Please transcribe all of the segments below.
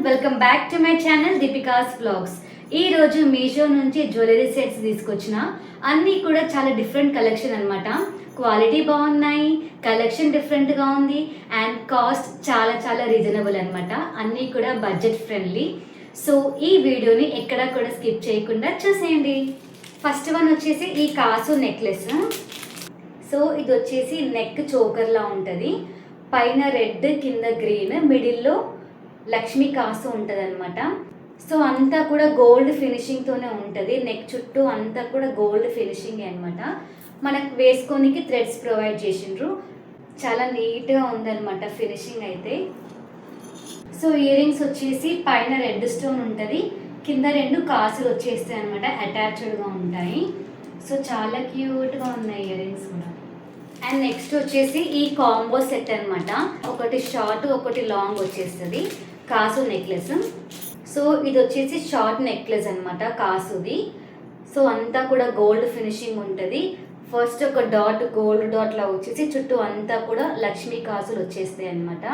Welcome back to my channel Deepika's vlogs. ఈ రోజు మీషో నుంచి జ్యువెలరీ సెట్స్ తీసుకొచ్చిన అన్నీ కూడా చాలా డిఫరెంట్ కలెక్షన్ అనమాట. క్వాలిటీ బాగున్నాయి, కలెక్షన్ డిఫరెంట్గా ఉంది అండ్ కాస్ట్ చాలా చాలా రీజనబుల్ అనమాట. అన్నీ కూడా బడ్జెట్ ఫ్రెండ్లీ. సో ఈ వీడియోని ఎక్కడా కూడా స్కిప్ చేయకుండా చూసేయండి. ఫస్ట్ వన్ వచ్చేసి ఈ కాసు నెక్లెస్. సో ఇది వచ్చేసి నెక్ చోకర్లా ఉంటుంది. పైన రెడ్, కింద గ్రీన్, మిడిల్లో లక్ష్మీ కాసు ఉంటుంది అనమాట. సో అంతా కూడా గోల్డ్ ఫినిషింగ్తోనే ఉంటుంది. నెక్ చుట్టూ అంతా కూడా గోల్డ్ ఫినిషింగ్ అనమాట. మనకు వేసుకోనికి థ్రెడ్స్ ప్రొవైడ్ చేసిండ్రు. చాలా నీట్గా ఉందన్నమాట ఫినిషింగ్ అయితే. సో ఇయర్ రింగ్స్ వచ్చేసి పైన రెడ్ స్టోన్ ఉంటుంది, కింద రెండు కాసులు వచ్చేస్తాయి అనమాట, అటాచ్డ్గా ఉంటాయి. సో చాలా క్యూట్గా ఉన్నాయి ఇయర్ రింగ్స్ కూడా. అండ్ నెక్స్ట్ వచ్చేసి ఈ కాంబో సెట్ అనమాట. ఒకటి షార్ట్, ఒకటి లాంగ్ వచ్చేస్తుంది కాసు నెక్లెస్. సో ఇది వచ్చేసి షార్ట్ నెక్లెస్ అనమాట కాసుది. సో అంతా కూడా గోల్డ్ ఫినిషింగ్ ఉంటుంది. ఫస్ట్ ఒక డాట్, గోల్డ్ డాట్ లా వచ్చేసి చుట్టూ అంతా కూడా లక్ష్మీ కాసులు వచ్చేస్తాయి అనమాట.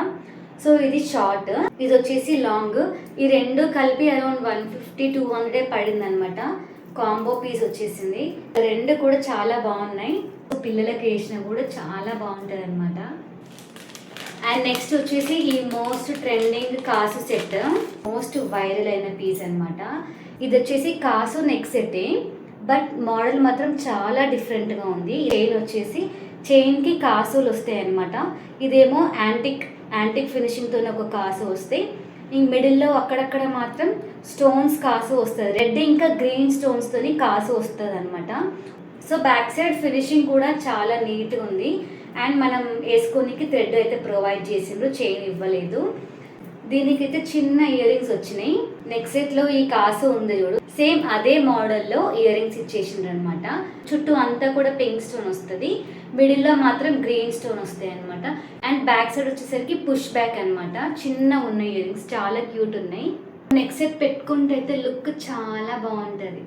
సో ఇది షార్ట్, ఇది వచ్చేసి లాంగ్. ఈ రెండు కలిపి అరౌండ్ 150-200 పడింది అనమాట. కాంబో పీస్ వచ్చేసింది. రెండు కూడా చాలా బాగున్నాయి. పిల్లలకి వేసినా కూడా చాలా బాగుంటుంది అనమాట. అండ్ నెక్స్ట్ వచ్చేసి ఈ మోస్ట్ ట్రెండింగ్ కాసు సెట్, మోస్ట్ వైరల్ అయిన పీస్ అనమాట. ఇది వచ్చేసి కాసు నెక్ సెట్టే, బట్ మోడల్ మాత్రం చాలా డిఫరెంట్గా ఉంది. చైన్ వచ్చేసి చైన్కి కాసులు వస్తాయి అనమాట. ఇదేమో యాంటిక్ ఫినిషింగ్తో ఒక కాసు వస్తాయి. ఈ మిడిల్లో అక్కడక్కడ మాత్రం స్టోన్స్ కాసు వస్తుంది. రెడ్ ఇంకా గ్రీన్ స్టోన్స్తోని కాసు వస్తుంది అనమాట. సో బ్యాక్ సైడ్ ఫినిషింగ్ కూడా చాలా నీట్గా ఉంది. అండ్ మనం వేసుకోనికి థ్రెడ్ అయితే ప్రొవైడ్ చేసిండ్రు, చైన్ ఇవ్వలేదు. దీనికైతే చిన్న ఇయర్ రింగ్స్ వచ్చినాయి. నెక్ సెట్లో ఈ కాసు ఉంది చూడు, సేమ్ అదే మోడల్లో ఇయర్ రింగ్స్ ఇచ్చేసిండ్రు అనమాట. చుట్టూ అంతా కూడా పింక్ స్టోన్ వస్తుంది, మిడిల్లో మాత్రం గ్రీన్ స్టోన్ వస్తాయి అనమాట. అండ్ బ్యాక్ సైడ్ వచ్చేసరికి పుష్ బ్యాక్ అనమాట. చిన్న ఉన్న ఇయర్ రింగ్స్ చాలా క్యూట్ ఉన్నాయి. నెక్ సెట్ పెట్టుకుంటే అయితే లుక్ చాలా బాగుంటుంది.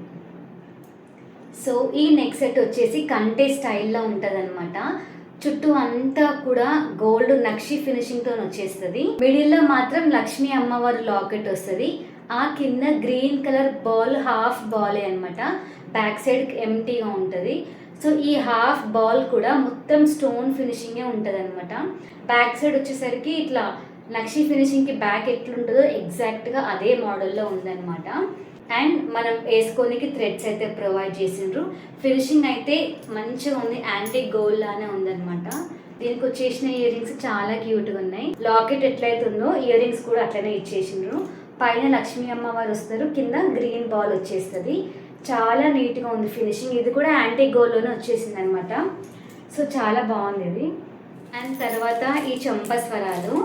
సో ఈ నెక్ సెట్ వచ్చేసి కంటే స్టైల్లో ఉంటుంది అనమాట. చుట్టూ అంతా కూడా గోల్డ్ నక్షి ఫినిషింగ్తో వచ్చేస్తుంది. మిడిల్లో మాత్రం లక్ష్మీ అమ్మవారి లాకెట్ వస్తుంది. ఆ కింద గ్రీన్ కలర్ బాల్, హాఫ్ బాలే అనమాట. బ్యాక్ సైడ్ ఎంటీగా ఉంటుంది. సో ఈ హాఫ్ బాల్ కూడా మొత్తం స్టోన్ ఫినిషింగే ఉంటుంది అనమాట. బ్యాక్ సైడ్ వచ్చేసరికి ఇట్లా నక్షి ఫినిషింగ్కి బ్యాక్ ఎట్లుంటుందో ఎగ్జాక్ట్గా అదే మోడల్లో ఉందన్నమాట. అండ్ మనం వేసుకోనికి థ్రెడ్స్ అయితే ప్రొవైడ్ చేసిండ్రు. ఫినిషింగ్ అయితే మంచిగా ఉంది, యాంటిక్ గోల్డ్ లానే ఉందన్నమాట. దీనికి వచ్చేసిన ఇయర్ రింగ్స్ చాలా క్యూట్గా ఉన్నాయి. లాకెట్ ఎట్లయితే ఉందో ఇయర్ రింగ్స్ కూడా అట్లనే ఇచ్చేసిండ్రు. పైన లక్ష్మీ అమ్మవారు వస్తారు, కింద గ్రీన్ బాల్ వచ్చేస్తుంది. చాలా నీట్గా ఉంది ఫినిషింగ్. ఇది కూడా యాంటిక్ గోల్డ్లోనే వచ్చేసింది అనమాట. సో చాలా బాగుంది ఇది. అండ్ తర్వాత ఈ చంపస్వరాలు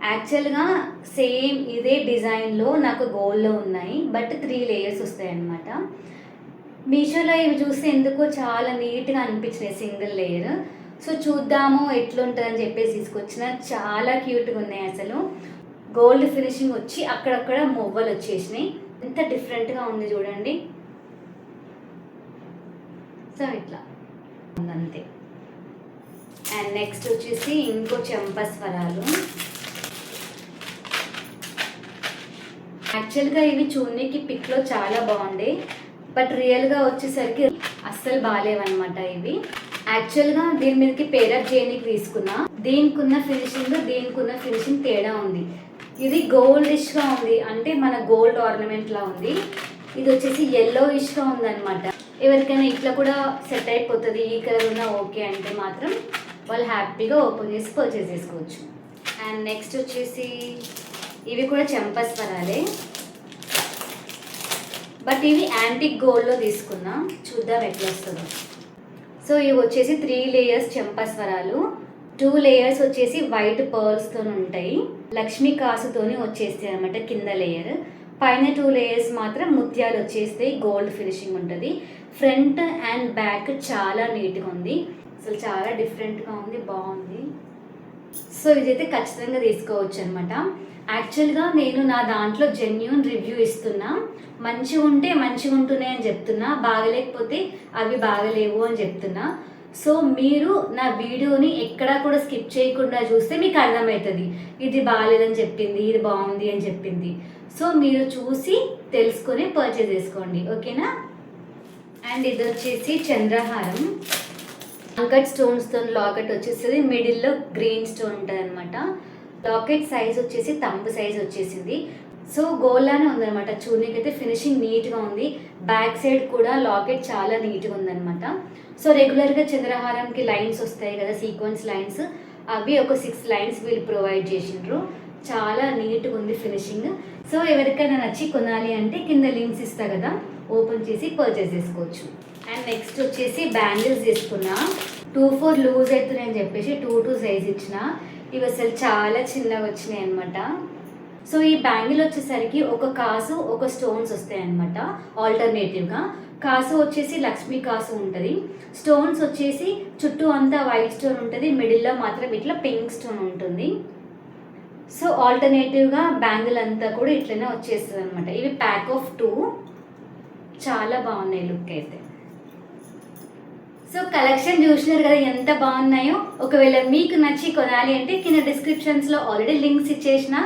యాక్చువల్గా సేమ్ ఇదే డిజైన్లో నాకు గోల్డ్లో ఉన్నాయి, బట్ 3 లేయర్స్ వస్తాయి అన్నమాట. మీషోలో ఇవి చూస్తే ఎందుకో చాలా నీట్గా అనిపించినాయి సింగిల్ లేయర్. సో చూద్దాము ఎట్లుంటుందని చెప్పేసి తీసుకొచ్చిన. చాలా క్యూట్గా ఉన్నాయి అసలు. గోల్డ్ ఫినిషింగ్ వచ్చి అక్కడక్కడ మొవ్వలు వచ్చేసినాయి. ఎంత డిఫరెంట్గా ఉంది చూడండి. సో ఇట్లా అంతే. అండ్ నెక్స్ట్ వచ్చేసి ఇంకో చంపస్వరాలు. యాక్చువల్గా ఇవి చూడడానికి పిక్లో చాలా బాగుండే, బట్ రియల్గా వచ్చేసరికి అస్సలు బాగాలేవన్నమాట ఇవి. యాక్చువల్గా దీని మీదకి పేరప్ చేయడానికి తీసుకున్నా. దీనికున్న ఫినిషింగ్ తేడా ఉంది. ఇది గోల్డిష్గా ఉంది, అంటే మన గోల్డ్ ఆర్నమెంట్లా ఉంది. ఇది వచ్చేసి yellowish-గా ఉందన్నమాట. ఎవరికైనా ఇట్లా కూడా సెట్ అయిపోతుంది, ఈ కలర్ ఉన్నా ఓకే అంటే మాత్రం వాళ్ళు హ్యాపీగా ఓపెన్ చేసి పర్చేస్ చేసుకోవచ్చు. అండ్ నెక్స్ట్ వచ్చేసి ఇవి కూడా చంపస్వరాలే, బట్ ఇవి యాంటిక్ గోల్డ్లో తీసుకున్నా. చూద్దాం ఎట్లా వస్తుందో. సో ఇవి వచ్చేసి 3 లేయర్స్ చంపస్వరాలు. 2 లేయర్స్ వచ్చేసి వైట్ పర్ల్స్తో ఉంటాయి, లక్ష్మీ కాసుతోని వచ్చేస్తాయి అనమాట కింద లేయర్. పైన 2 లేయర్స్ మాత్రం ముత్యాలు వచ్చేస్తాయి, గోల్డ్ ఫినిషింగ్ ఉంటుంది. ఫ్రంట్ అండ్ బ్యాక్ చాలా నీట్గా ఉంది, అసలు చాలా డిఫరెంట్గా ఉంది, బాగుంది. సో ఇదైతే ఖచ్చితంగా తీసుకోవచ్చు అనమాట. యాక్చువల్గా నేను నా దాంట్లో జెన్యూన్ రివ్యూ ఇస్తున్నా. మంచిగా ఉంటే మంచిగా ఉంటున్నాయి అని చెప్తున్నా, బాగలేకపోతే అవి బాగలేవు అని చెప్తున్నా. సో మీరు నా వీడియోని ఎక్కడా కూడా స్కిప్ చేయకుండా చూస్తే మీకు అర్థమవుతుంది ఇది బాగాలేదని చెప్పింది, ఇది బాగుంది అని చెప్పింది. సో మీరు చూసి తెలుసుకొని పర్చేజ్ చేసుకోండి, ఓకేనా. అండ్ ఇది వచ్చేసి చంద్రహారం, అంకట్ స్టోన్స్తో లాకెట్ వచ్చేస్తుంది, మిడిల్లో గ్రీన్ స్టోన్ ఉంటుంది అనమాట. లాకెట్ సైజ్ వచ్చేసి థంబ్ సైజ్ వచ్చేసింది. సో గోల్డ్ లానే ఉందన్నమాట. చూడడానికి అయితే ఫినిషింగ్ నీట్గా ఉంది. బ్యాక్ సైడ్ కూడా లాకెట్ చాలా నీట్గా ఉందన్నమాట. సో రెగ్యులర్గా చంద్రహారంకి లైన్స్ వస్తాయి కదా, సీక్వెన్స్ లైన్స్, అవి ఒక 6 లైన్స్ వీళ్ళు ప్రొవైడ్ చేసిండ్రు. చాలా నీట్గా ఉంది ఫినిషింగ్. సో ఎవరికైనా నచ్చి కొనాలి అంటే కింద లింక్స్ ఇస్తా కదా, ఓపెన్ చేసి పర్చేస్ చేసుకోవచ్చు. అండ్ నెక్స్ట్ వచ్చేసి బ్యాంగిల్స్ తీసుకున్నా. 2-4 లూజ్ అవుతున్నాయని చెప్పేసి 2-2 సైజ్ ఇచ్చిన. ఇవి అసలు చాలా చిన్నగా వచ్చినాయి అనమాట. సో ఈ బ్యాంగిల్ వచ్చేసరికి ఒక కాసు ఒక స్టోన్స్ వస్తాయి అనమాట. ఆల్టర్నేటివ్గా కాసు వచ్చేసి లక్ష్మీ కాసు ఉంటుంది, స్టోన్స్ వచ్చేసి చుట్టూ అంతా వైట్ స్టోన్ ఉంటుంది, మిడిల్లో మాత్రం ఇట్లా పింక్ స్టోన్ ఉంటుంది. సో ఆల్టర్నేటివ్గా బ్యాంగిల్ అంతా కూడా ఇట్లనే వచ్చేస్తుంది అనమాట. ఇవి ప్యాక్ ఆఫ్ 2, చాలా బాగున్నాయి లుక్ అయితే. సో కలెక్షన్ చూసినారు కదా ఎంత బాగున్నాయో. ఒకవేళ మీకు నచ్చి కొనాలి అంటే కింద డిస్క్రిప్షన్స్లో ఆల్రెడీ లింక్స్ ఇచ్చేసిన,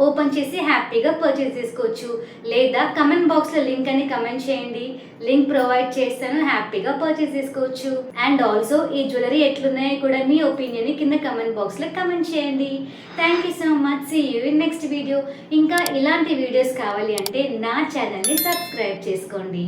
ఓపెన్ చేసి హ్యాపీగా పర్చేస్ చేసుకోవచ్చు. లేదా కమెంట్ బాక్స్లో లింక్ అని కమెంట్ చేయండి, లింక్ ప్రొవైడ్ చేస్తాను, హ్యాపీగా పర్చేస్ చేసుకోవచ్చు. అండ్ ఆల్సో ఈ జ్యువెలరీ ఎట్లున్నాయో కూడా మీ ఒపీనియన్ కింద కమెంట్ బాక్స్లో కమెంట్ చేయండి. Thank you so much. See you in next video. ఇంకా ఇలాంటి వీడియోస్ కావాలి అంటే నా ఛానల్ని సబ్స్క్రైబ్ చేసుకోండి.